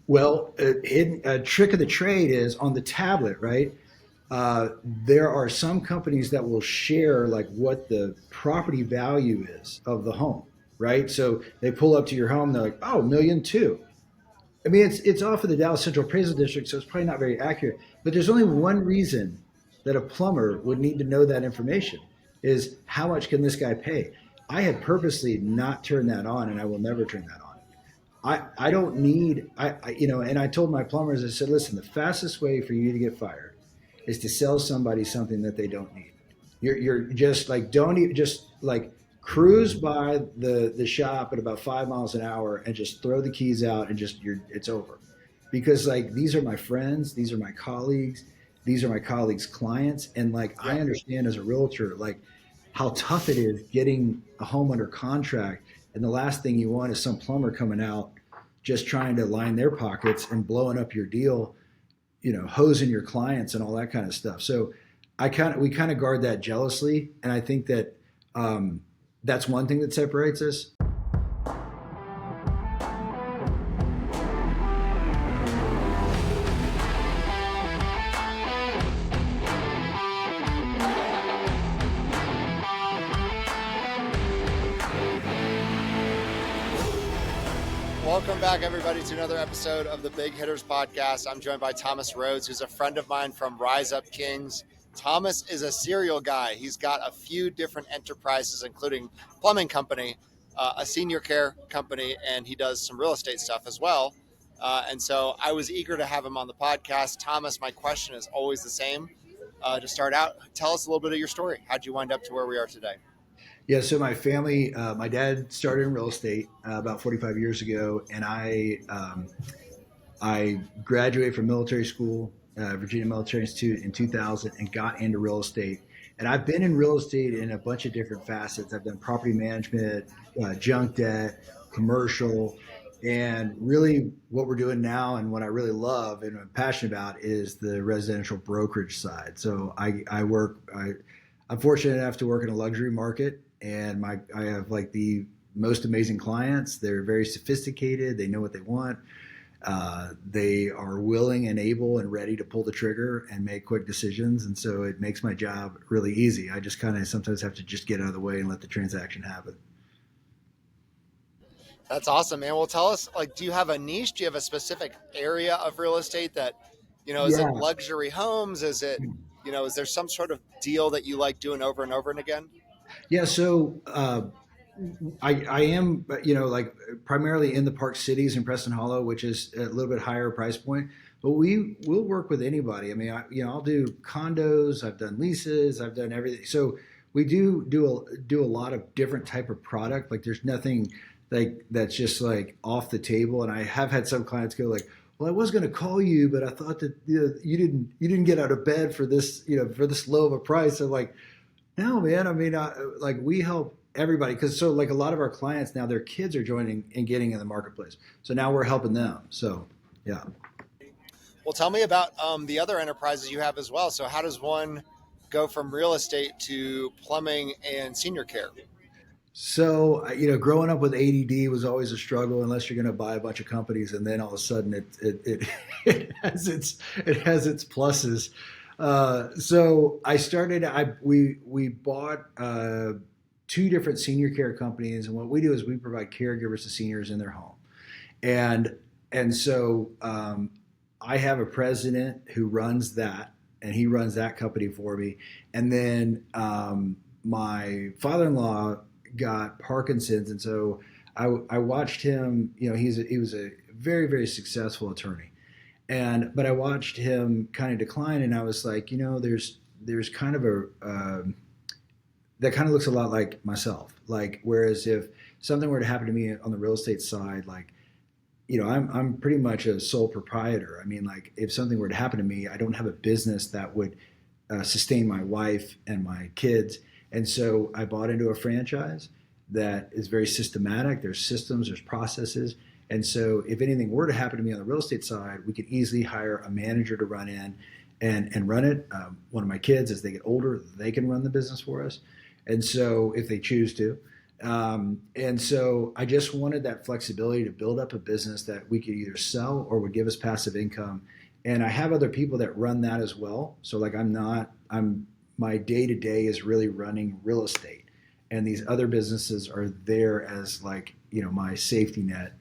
Well, a trick of the trade is on the tablet, right? There are some companies that will share like what the property value is of the home, right? So they pull up to your home, they're like, oh, 1,200,000. I mean, it's off of the Dallas Central Appraisal District, so it's probably not very accurate. But there's only one reason that a plumber would need to know that information is how much can this guy pay? I had purposely not turned that on, and I will never turn that on. I don't need and I told my plumbers, I said, listen, the fastest way for you to get fired is to sell somebody something that they don't need. You're just like don't even just like cruise by the shop at about 5 miles an hour and just throw the keys out and just you're it's over. Because like these are my friends, these are my colleagues, these are my colleagues' clients. And like Yeah. I understand as a realtor, like how tough it is getting a home under contract. And the last thing you want is some plumber coming out just trying to line their pockets and blowing up your deal, hosing your clients and all that kind of stuff. So we kind of guard that jealously, and I think that that's one thing that separates us. Welcome back, everybody, to another episode of the Big Hitters Podcast. I'm joined by Thomas Rhodes, who's a friend of mine from Rise Up Kings. Thomas is a serial guy. He's got a few different enterprises, including plumbing company, a senior care company, and he does some real estate stuff as well. And so I was eager to have him on the podcast. Thomas, my question is always the same. To start out, tell us a little bit of your story. How'd you wind up to where we are today? Yeah, so my family, my dad started in real estate about 45 years ago, and I graduated from military school, Virginia Military Institute in 2000, and got into real estate. And I've been in real estate in a bunch of different facets. I've done property management, junk debt, commercial, and really what we're doing now and what I really love and I'm passionate about is the residential brokerage side. So I'm fortunate enough to work in a luxury market, and I have like the most amazing clients. They're very sophisticated. They know what they want. They are willing and able and ready to pull the trigger and make quick decisions. And so it makes my job really easy. I just kind of sometimes have to just get out of the way and let the transaction happen. That's awesome, man. Well, tell us, like, do you have a niche? Do you have a specific area of real estate that, is it Yeah. luxury homes? Is it, is there some sort of deal that you like doing over and over and again? Yeah. So I am, like primarily in the Park Cities in Preston Hollow, which is a little bit higher price point. But we will work with anybody. I mean, I'll do condos. I've done leases. I've done everything. So we do a lot of different type of product. Like there's nothing like that's just like off the table. And I have had some clients go like, well, I was going to call you, but I thought that you didn't get out of bed for this, for this low of a price. I'm like, no, man. I mean, like we help everybody because so like a lot of our clients now, their kids are joining and getting in the marketplace. So now we're helping them. So yeah. Well, tell me about the other enterprises you have as well. So, how does one go from real estate to plumbing and senior care? So growing up with ADD was always a struggle unless you're going to buy a bunch of companies and then all of a sudden it it has its pluses. So I started. We bought two different senior care companies, and what we do is we provide caregivers to seniors in their home, and and so I have a president who runs that, and he runs that company for me, and then my father-in-law got Parkinson's, and so I watched him. He was a very very successful attorney, but I watched him kind of decline, and I was like, there's kind of that kind of looks a lot like myself. Like, whereas if something were to happen to me on the real estate side, like, I'm pretty much a sole proprietor. I mean, like, if something were to happen to me, I don't have a business that would sustain my wife and my kids. And so I bought into a franchise that is very systematic. There's systems, there's processes. And so if anything were to happen to me on the real estate side, we could easily hire a manager to run in and run it. One of my kids, as they get older, they can run the business for us. And so if they choose to. And so I just wanted that flexibility to build up a business that we could either sell or would give us passive income. And I have other people that run that as well. So like my day to day is really running real estate. And these other businesses are there as like, my safety net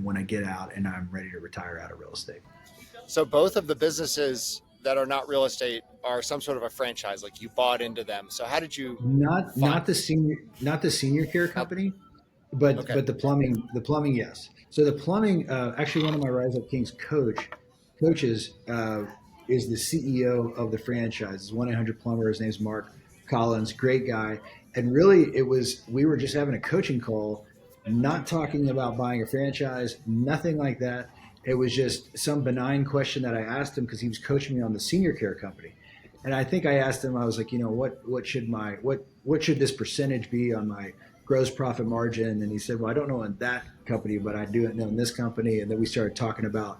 when I get out and I'm ready to retire out of real estate. So both of the businesses that are not real estate are some sort of a franchise, like you bought into them. So how did you Not find? not the senior care company, but Okay. but the plumbing, yes. So the plumbing, actually, one of my Rise Up Kings coaches is the CEO of the franchise. It's 1-800 Plumber. His name's Mark Collins, great guy. And really, we were just having a coaching call, not talking about buying a franchise, nothing like that. It was just some benign question that I asked him because he was coaching me on the senior care company. And I think I asked him, I was like, what should this percentage be on my gross profit margin? And he said, well, I don't know in that company, but I do know in this company. And then we started talking about,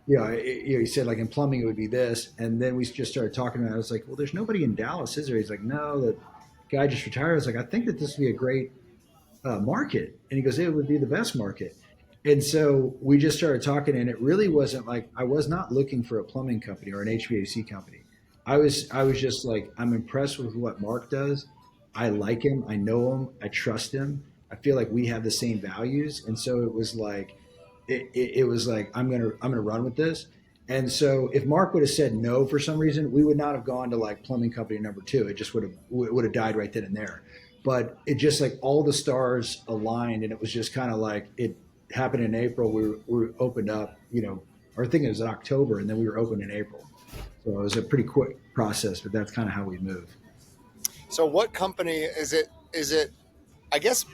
he said like in plumbing it would be this, and then we just started talking about it. I was like, well, there's nobody in Dallas, is there? He's like, no, the guy just retired. I was like, I think that this would be a great market. And he goes, it would be the best market. And so we just started talking, and it really wasn't like I was not looking for a plumbing company or an HVAC company. I was just like, I'm impressed with what Mark does. I like him. I know him. I trust him. I feel like we have the same values, and so it was like, it was like I'm gonna run with this. And so if Mark would have said no for some reason, we would not have gone to like plumbing company number two. It just would have died right then and there. But it just like all the stars aligned, and it was just kind of like it happened in April. We opened up, or I think it was in October, and then we were open in April. So it was a pretty quick process, but that's kind of how we move. So what company is it? Is it? I guess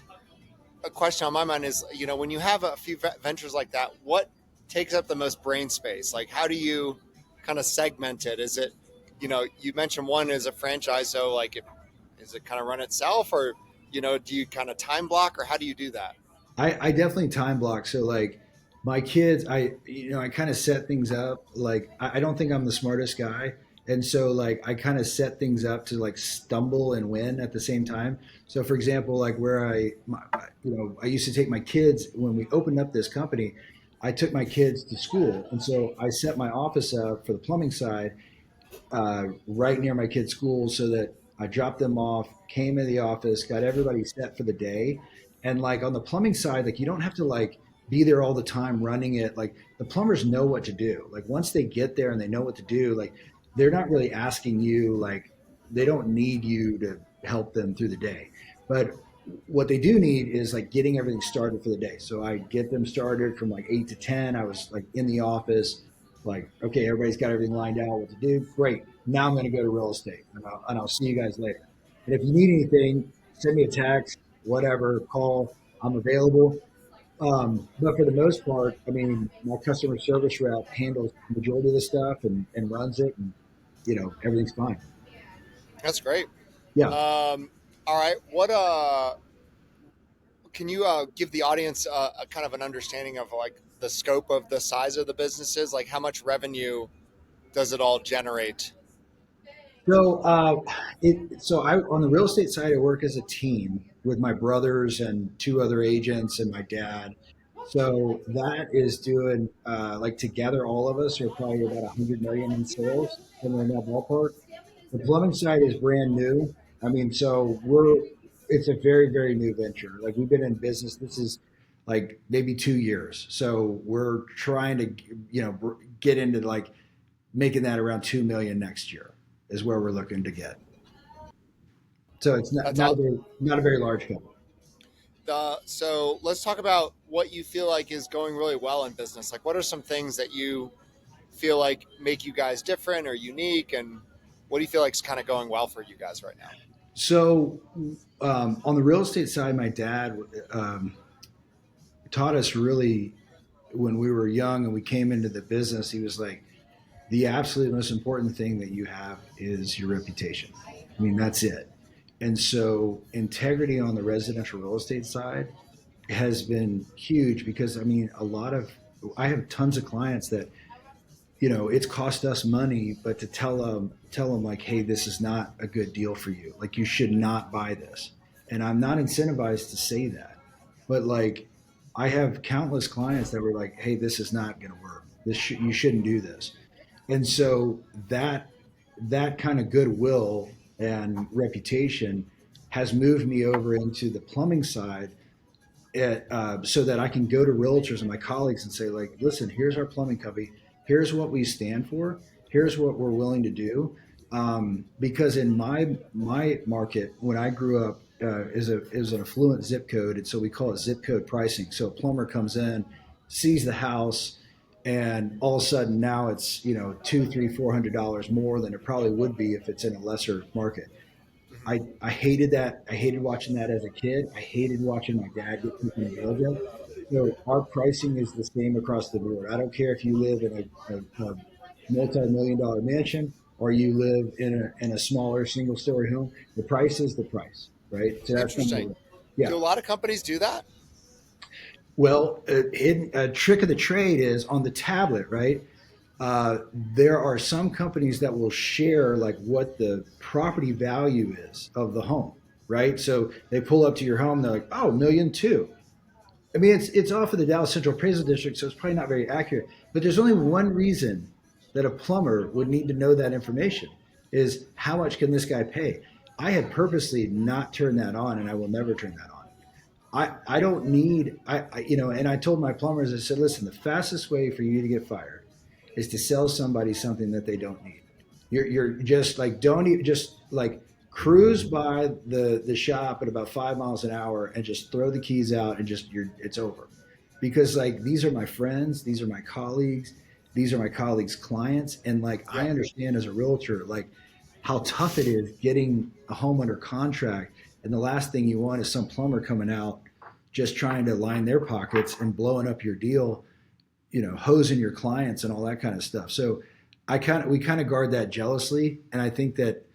a question on my mind is, when you have a few ventures like that, what takes up the most brain space? Like, how do you kind of segment it? Is it, you mentioned one is a franchise, so like, is it kind of run itself, or do you kind of time block, or how do you do that? I definitely time block. So like my kids, I kind of set things up. Like I don't think I'm the smartest guy. And so like I kind of set things up to like stumble and win at the same time. So for example, like where I used to take my kids when we opened up this company, I took my kids to school. And so I set my office up for the plumbing side right near my kids' school so that I dropped them off, came in the office, got everybody set for the day. And like on the plumbing side, like you don't have to like be there all the time running it. Like the plumbers know what to do. Like once they get there and they know what to do, like they're not really asking you, like they don't need you to help them through the day. But what they do need is like getting everything started for the day. So I get them started from like 8 to 10. I was like in the office, like, okay, everybody's got everything lined out, what to do. Great. Now I'm going to go to real estate, and I'll see you guys later. And if you need anything, send me a text, whatever, call. I'm available. But for the most part, I mean, my customer service rep handles the majority of the stuff and runs it, and everything's fine. That's great. Yeah. All right. What can you give the audience a kind of an understanding of like the scope of the size of the businesses? Like how much revenue does it all generate? So I on the real estate side, I work as a team with my brothers and two other agents and my dad. So that is doing like together, all of us are probably about 100 million in sales, somewhere in that ballpark. The plumbing side is brand new. I mean, so it's a very, very new venture. Like we've been in business. This is like maybe 2 years. So we're trying to, get into like making that around 2 million next year is where we're looking to get. So it's not, That's not a all. very large company. So let's talk about what you feel like is going really well in business. Like, what are some things that you feel like make you guys different or unique, and what do you feel like is kind of going well for you guys right now? So on the real estate side, my dad taught us really when we were young and we came into the business. He was like, the absolute most important thing that you have is your reputation. I mean, that's it. And so integrity on the residential real estate side has been huge because I mean, I have tons of clients that, it's cost us money, but to tell them like, hey, this is not a good deal for you. Like you should not buy this. and I'm not incentivized to say that. But like, I have countless clients that were like, "Hey, this is not going to work. You shouldn't do this." And so that kind of goodwill and reputation has moved me over into the plumbing side so that I can go to realtors and my colleagues and say, like, listen, here's our plumbing company. Here's what we stand for. Here's what we're willing to do. Because in my market, when I grew up, is an affluent zip code, and so we call it zip code pricing. So a plumber comes in, sees the house, and all of a sudden now it's two, three, $400 more than it probably would be if it's in a lesser market. Mhm. I hated that. I hated watching that as a kid. I hated watching my dad get taken advantage of. So our pricing is the same across the board. I don't care if you live in a multi-million dollar mansion or you live in a smaller single story home. The price is the price, right? So that's number Interesting. one. Yeah. Do a lot of companies do that? Well, a trick of the trade is on the tablet, right? There are some companies that will share like what the property value is of the home, right? So they pull up to your home, they're like, "Oh, 1,200,000." I mean, it's off of the Dallas Central Appraisal District, so it's probably not very accurate. But there's only one reason that a plumber would need to know that information is how much can this guy pay? I have purposely not turned that on, and I will never turn that on. I don't need and I told my plumbers, I said, listen, the fastest way for you to get fired is to sell somebody something that they don't need. You're just like, don't even just like cruise by the shop at about 5 miles an hour and just throw the keys out and just it's over. Because like these are my friends, these are my colleagues, these are my colleagues' clients. And like I Yep. understand as a realtor, like how tough it is getting a home under contract. And the last thing you want is some plumber coming out just trying to line their pockets and blowing up your deal, hosing your clients and all that kind of stuff. So we kind of guard that jealously, and I think that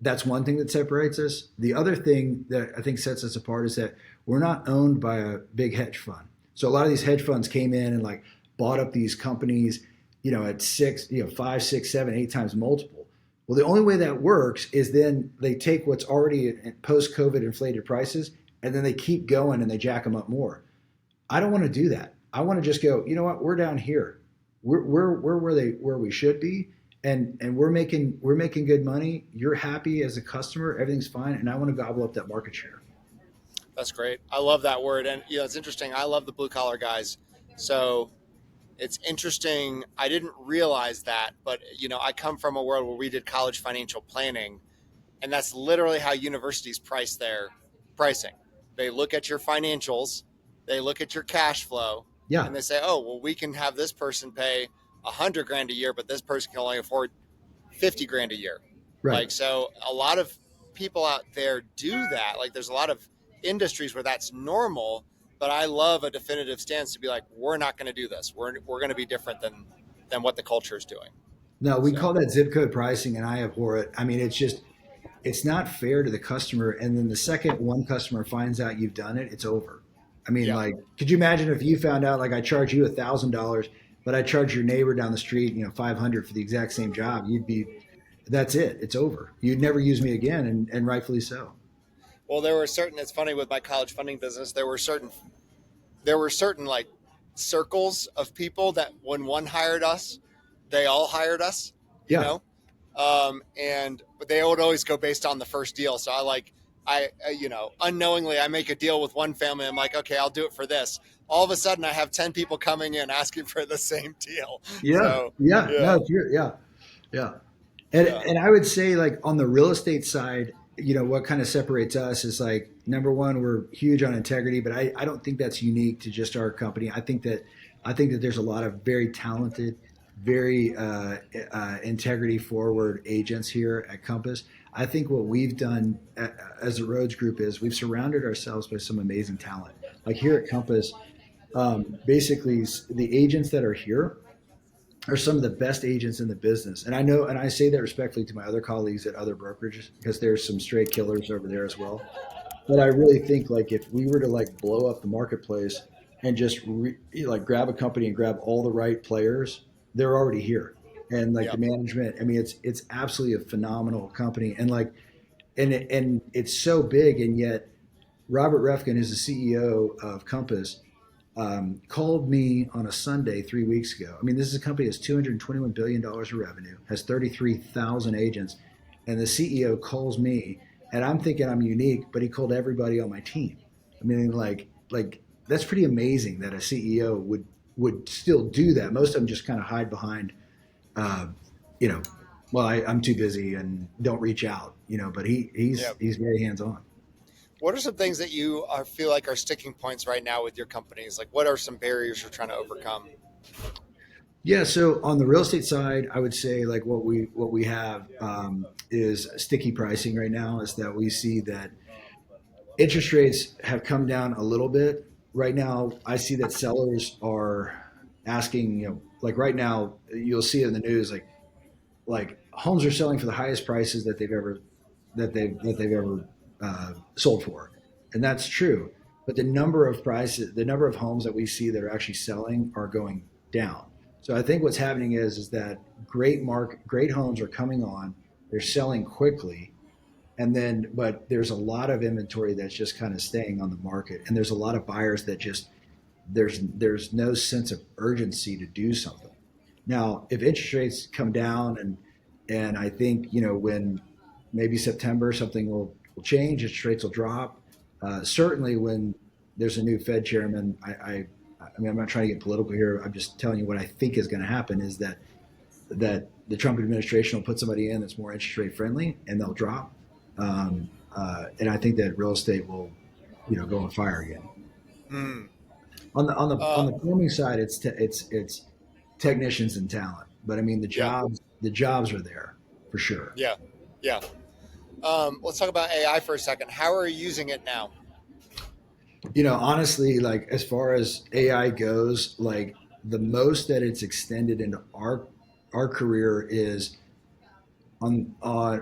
that's one thing that separates us. The other thing that I think sets us apart is that we're not owned by a big hedge fund. So a lot of these hedge funds came in and like bought up these companies, at six, five, six, seven, eight times multiple. Well, the only way that works is then they take what's already post-COVID inflated prices, and then they keep going and they jack them up more. I don't want to do that. I want to just go, you know what? We're down here. We're where we should be, and we're making good money. You're happy as a customer. Everything's fine, and I want to gobble up that market share. That's great. I love that word. And, it's interesting. I love the blue collar guys. So it's interesting. I didn't realize that, but, I come from a world where we did college financial planning, and that's literally how universities price their pricing. They look at your financials, they look at your cash flow, Yeah, and they say, oh, well, we can have this person pay 100 grand a year, but this person can only afford 50 grand a year. right. Like, so a lot of people out there do that. Like, there's a lot of industries where that's normal, but I love a definitive stance to be like, we're not going to do this. We're going to be different than what the culture is doing. No, we call So, that zip code pricing, and I abhor it. I mean, it's not fair to the customer. And then the second one customer finds out you've done it, it's over. I mean, yeah. like, could you imagine if you found out like I charge you $1,000, but I charge your neighbor down the street, 500 for the exact same job? That's it. It's over. You'd never use me again, and rightfully so. Well, it's funny with my college funding business, there were certain like circles of people that when one hired us, they all hired us, you Yeah. know, and they would always go based on the first deal. So unknowingly, I make a deal with one family. I'm like, okay, I'll do it for this. All of a sudden, I have 10 people coming in asking for the same deal. Yeah. So, Yeah. No, yeah, it's true. Yeah. Yeah. And yeah, and I would say like on the real estate side, what kind of separates us is like number one, we're huge on integrity, but I don't think that's unique to just our company. I think that there's a lot of very talented, very integrity forward agents here at Compass. I think what we've done as a Rhodes Group is we've surrounded ourselves by some amazing talent. Like here at Compass, basically the agents that are here are some of the best agents in the business. And I know, and I say that respectfully to my other colleagues at other brokerages because there's some straight killers over there as well. But I really think like if we were to like blow up the marketplace and just like grab a company and grab all the right players, they're already here. And like yeah. the management, I mean, it's absolutely a phenomenal company. And like and it's so big, and yet Robert Refkin is the CEO of Compass. Called me on a Sunday 3 weeks ago. I mean, this is a company that has $221 billion of revenue, has 33,000 agents, and the CEO calls me, and I'm thinking I'm unique, but he called everybody on my team. I mean, like that's pretty amazing that a CEO would still do that. Most of them just kind of hide behind, uh, you know, well, I'm too busy and don't reach out, But Yeah. he's very hands on. What are some things that you feel like are sticking points right now with your companies? Like, what are some barriers you're trying to overcome? Yeah, so on the real estate side, I would say like what we have is sticky pricing right now. Is that we see that interest rates have come down a little bit. Right now, I see that sellers are asking, like right now, you'll see in the news, like homes are selling for the highest prices that they've ever sold for, and that's true. But the number of homes that we see that are actually selling are going down. So I think what's happening is that great homes are coming on, they're selling quickly, and then but there's a lot of inventory that's just kind of staying on the market, and there's a lot of buyers that just there's no sense of urgency to do something. Now, if interest rates come down and I think when maybe September something will change, interest rates will drop. Certainly, when there's a new Fed chairman, I mean I'm not trying to get political here. I'm just telling you what I think is going to happen is that the Trump administration will put somebody in that's more interest rate friendly and they'll drop. And I think that real estate will go on fire again. Hmm. On the plumbing side, it's technicians and talent. But I mean, Yeah. the jobs are there for sure. Yeah. Yeah. Let's talk about AI for a second. How are you using it now? Honestly, like as far as AI goes, like the most that it's extended into our career is on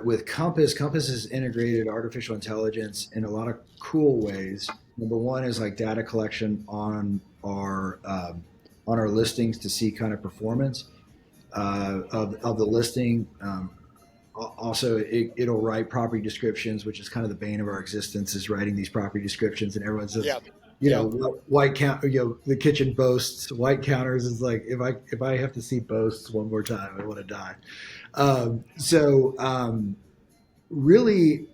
with Compass. Compass has integrated artificial intelligence in a lot of cool ways. Number one is like data collection on our listings to see kind of performance of the listing. Also, it'll write property descriptions, which is kind of the bane of our existence, is writing these property descriptions, and everyone says, Yeah. Yeah. white count, the kitchen boasts white counters. Is like if I have to see boasts one more time, I want to die. Really,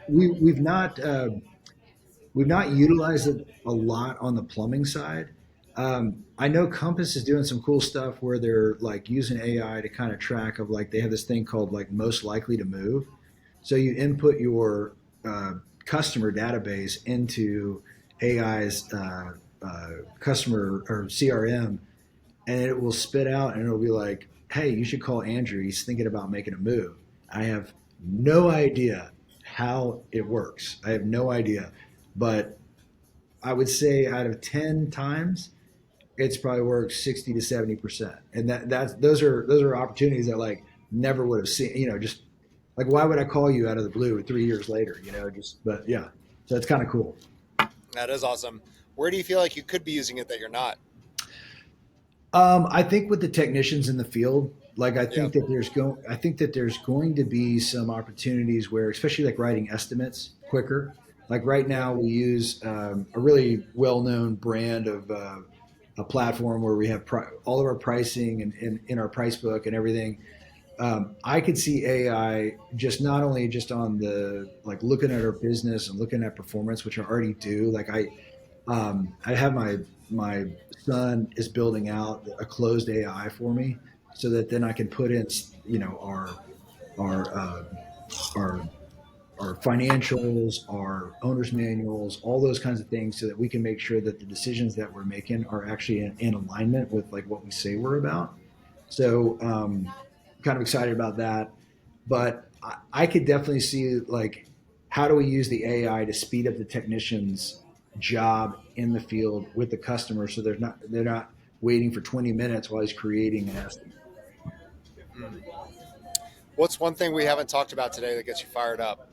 we've not. We've not utilized it a lot on the plumbing side. I know Compass is doing some cool stuff where they're like using AI to kind of track of like they have this thing called like most likely to move. So you input your customer database into AI's customer or CRM, and it will spit out and it'll be like, "Hey, you should call Andrew. He's thinking about making a move." I have no idea how it works. I have no idea, but I would say out of 10 times, it's probably worked 60 to 70%. And those are opportunities that like never would have seen, just like why would I call you out of the blue 3 years later, just but yeah. So it's kind of cool. That is awesome. Where do you feel like you could be using it that you're not? I think with the technicians in the field, like Yeah. I think that there's going to be some opportunities where, especially like writing estimates quicker. Like right Yeah. now, we use a really well-known brand of a platform where we have all of our pricing and in our price book and everything. I could see AI just not only just on the like looking at our business and looking at performance, which I already do. Like I have my son is building out a closed AI for me, so that then I can put in our our our financials, our owner's manuals, all those kinds of things, so that we can make sure that the decisions that we're making are actually in alignment with like what we say we're about. So kind of excited about that, but I could definitely see like how do we use the AI to speed up the technician's job in the field with the customer, so they're not waiting for 20 minutes while he's creating an estimate. Mm. What's one thing we haven't talked about today that gets you fired up?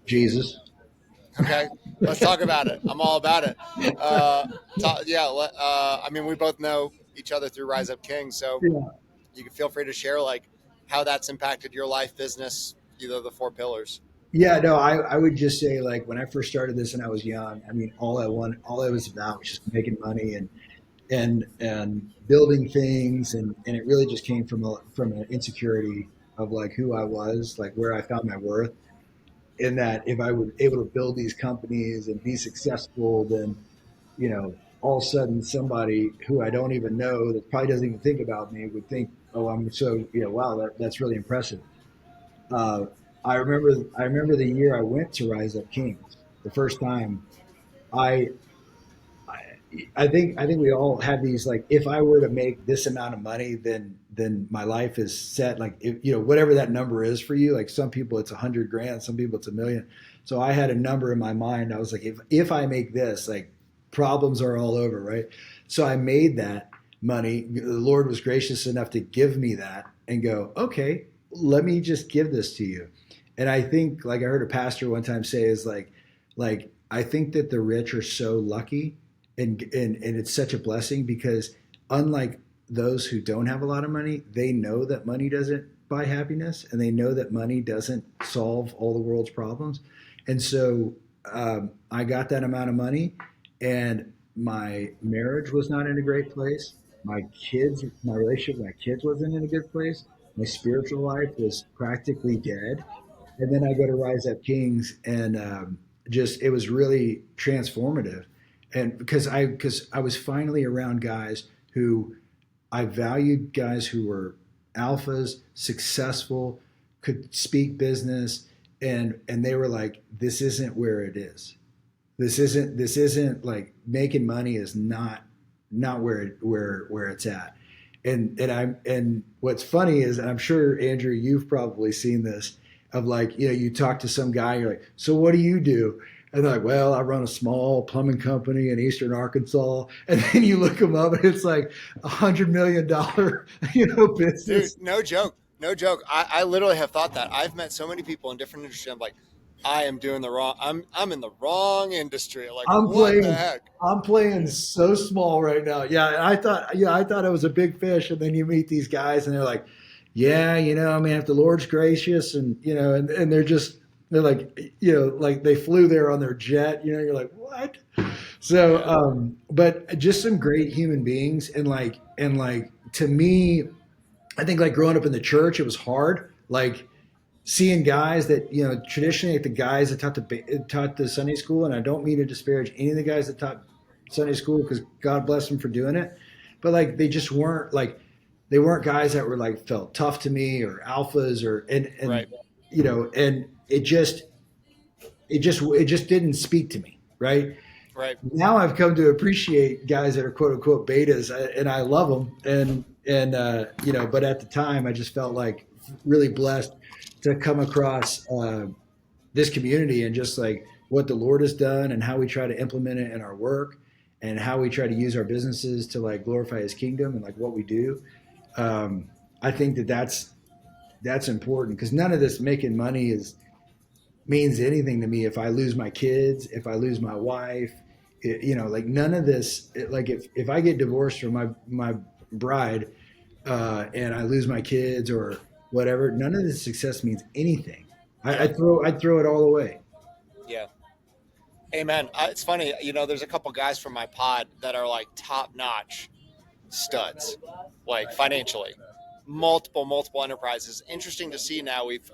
Jesus. Okay, let's talk about it. I'm all about it. Yeah, I mean, we both know each other through Rise Up King, so Yeah. you can feel free to share like how that's impacted your life, business, either of the four pillars. Yeah, no, I would just say like when I first started this and I was young, I mean, all I was about was just making money and building things, and it really just came from an insecurity of like who I was, like where I found my worth, in that if I was able to build these companies and be successful, then all of a sudden somebody who I don't even know that probably doesn't even think about me would think, oh, I'm so wow, that's really impressive. Uh, I remember the year I went to Rise Up Kings the first time. I I think we all have these like if I were to make this amount of money, then my life is set. Like if, whatever that number is for you. Like some people it's 100 grand, some people it's 1 million. So I had a number in my mind. I was like, if I make this, like problems are all over, right? So I made that money. The Lord was gracious enough to give me that and go, okay, let me just give this to you. And I think like I heard a pastor one time say is like I think that the rich are so lucky and it's such a blessing because unlike those who don't have a lot of money, they know that money doesn't buy happiness and they know that money doesn't solve all the world's problems. And so I got that amount of money and my marriage was not in a great place. My relationship with my kids wasn't in a good place. My spiritual life was practically dead. And then I go to Rise Up Kings, and just it was really transformative, and because I was finally around guys who I valued, guys who were alphas, successful, could speak business, and they were like, this isn't where it is. This isn't like making money is not where it's at. And what's funny is, and I'm sure Andrew, you've probably seen this, of like, you talk to some guy, you're like, so what do you do? And they're like, well, I run a small plumbing company in Eastern Arkansas. And then you look them up and it's like $100 million, Dude, business. no joke. No joke. I literally have thought that. I've met so many people in different industries. I'm like, I am doing the wrong. I'm in the wrong industry. Like, I'm what the playing heck? I'm playing so small right now. Yeah, and I thought I was a big fish, and then you meet these guys and they're like, yeah, I mean, if the Lord's gracious, and and they're like, like they flew there on their jet. You're like, what? So, Yeah. but just some great human beings, and like to me, I think like growing up in the church, it was hard. Like seeing guys that traditionally like the guys that taught the Sunday school, and I don't mean to disparage any of the guys that taught Sunday school because God bless them for doing it, but like they just weren't like they weren't guys that were like felt tough to me or alphas or and Right. and it just didn't speak to me, right? Right. Now I've come to appreciate guys that are quote unquote betas, and I love them. And but at the time, I just felt like really blessed to come across this community and just like what the Lord has done and how we try to implement it in our work and how we try to use our businesses to like glorify His kingdom and like what we do. I think that that's important because none of this making money is means anything to me if I lose my kids, if I lose my wife, like none of this. Like if I get divorced from my bride and I lose my kids or whatever, none of this success means anything. Yeah. I'd throw it all away. Yeah. Amen. It's funny. There's a couple guys from my pod that are like top notch studs, like financially, multiple enterprises. Interesting to see now. We've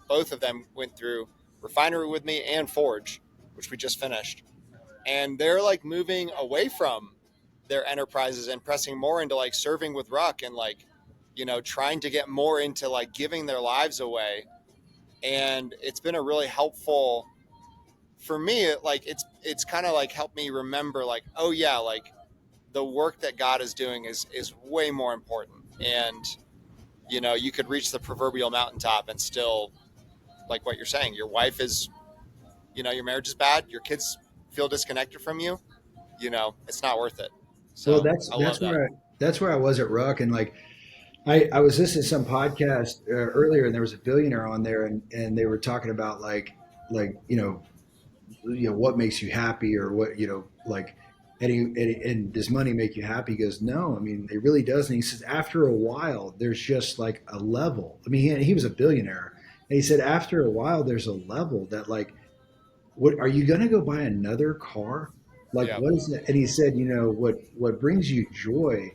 both of them went through refinery with me and forge, which we just finished, and they're like moving away from their enterprises and pressing more into like serving with Ruck and like trying to get more into like giving their lives away. And it's been a really helpful for me. It's kind of like helped me remember like, oh yeah, like the work that God is doing is way more important. And you could reach the proverbial mountaintop and still, like what you're saying, your wife is, your marriage is bad, your kids feel disconnected from you, it's not worth it. Well, So that's I love that's that. where I was at Ruck, and like I was listening to some podcast earlier, and there was a billionaire on there, and they were talking about like what makes you happy or what like and does money make you happy? He goes, no, I mean it really doesn't. He says after a while there's just like a level. I mean he was a billionaire And he said, after a while, there's a level that like, what are you going to go buy another car? Like, Yeah. what is it? And he said, what brings you joy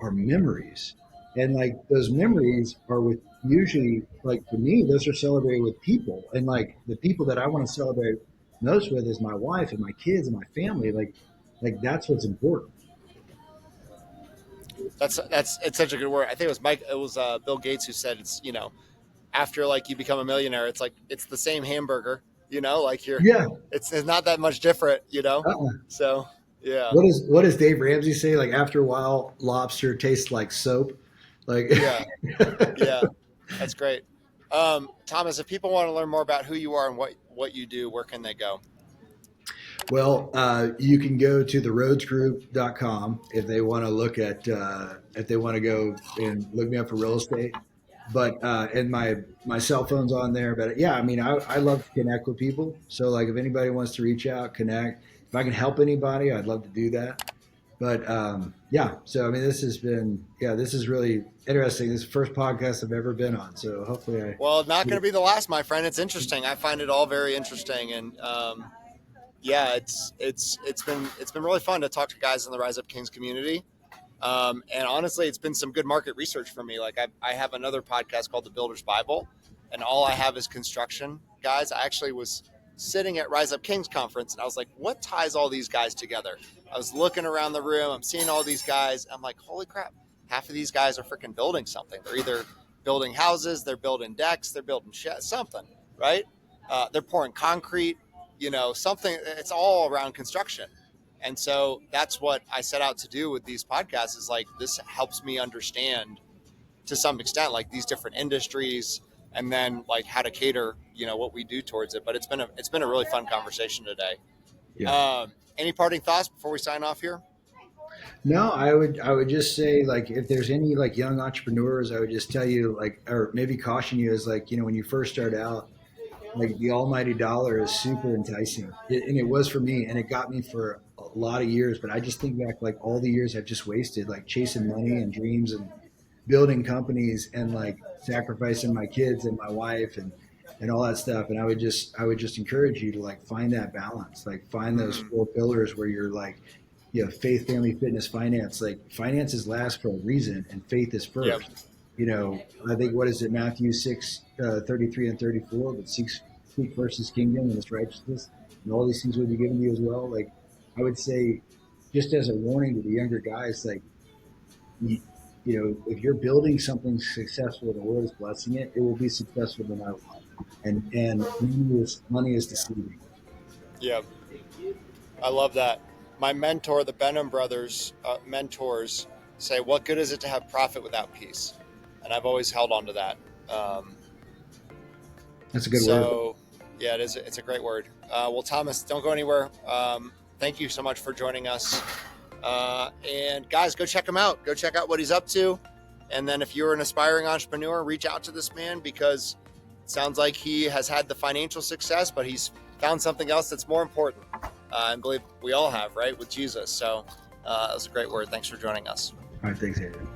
are memories. And like those memories are with usually like for me, those are celebrated with people. And like the people that I want to celebrate most with is my wife and my kids and my family. Like that's what's important. That's it's such a good word. I think it was Bill Gates who said it's, after like you become a millionaire, it's like it's the same hamburger, like Yeah. it's not that much different. Uh-uh. So yeah, What does Dave Ramsey say? Like after a while, lobster tastes like soap. Like yeah, yeah. That's great. Thomas, if people want to learn more about who you are and what you do, where can they go? Well, you can go to the rhodesgroup.com if they want to look at if they want to go and look me up for real estate. But and my cell phone's on there. But yeah, I mean, I love to connect with people. So like, if anybody wants to reach out, connect. If I can help anybody, I'd love to do that. But yeah, so I mean, this is really interesting. This is the first podcast I've ever been on. So hopefully, I Well, not going to be the last, my friend. It's interesting. I find it all very interesting, and yeah, it's been really fun to talk to guys in the Rise Up Kings community. And honestly, it's been some good market research for me. Like I have another podcast called The Builder's Bible, and all I have is construction guys. I actually was sitting at Rise Up Kings conference, and I was like, what ties all these guys together? I was looking around the room. I'm seeing all these guys. I'm like, holy crap. Half of these guys are freaking building something. They're either building houses, they're building decks, they're building sheds, something, right? They're pouring concrete, something. It's all around construction. And so that's what I set out to do with these podcasts is like, this helps me understand to some extent, like these different industries and then like how to cater, what we do towards it. But it's been a really fun conversation today. yeah. Any parting thoughts before we sign off here? No, I would just say like if there's any like young entrepreneurs, I would just tell you like or maybe caution you is like when you first start out, like the almighty dollar is super enticing, and it was for me, and it got me for a lot of years. But I just think back like all the years I've just wasted like chasing money and dreams and building companies and like sacrificing my kids and my wife and all that stuff. And I would just encourage you to like find that balance, like find those Mm-hmm. four pillars where you're like faith, family, fitness, finance. Like finances last for a reason, and faith is Yep. first. I think what is it, Matthew 6, 33 and 34, but seek first his kingdom and his righteousness, and all these things will be given to you as well. Like I would say, just as a warning to the younger guys, like you, if you're building something successful, the Lord is blessing it. It will be successful no matter what. And money is deceiving. Yep. I love that. My mentor, the Benham brothers, mentors say, what good is it to have profit without peace? And I've always held on to that. That's a good word. So yeah, it's a great word. Well, Thomas, don't go anywhere. Thank you so much for joining us. And guys, go check him out. Go check out what he's up to. And then if you're an aspiring entrepreneur, reach out to this man because it sounds like he has had the financial success, but he's found something else that's more important. I believe we all have, right, with Jesus. So that was a great word. Thanks for joining us. All right, thanks, Adrian.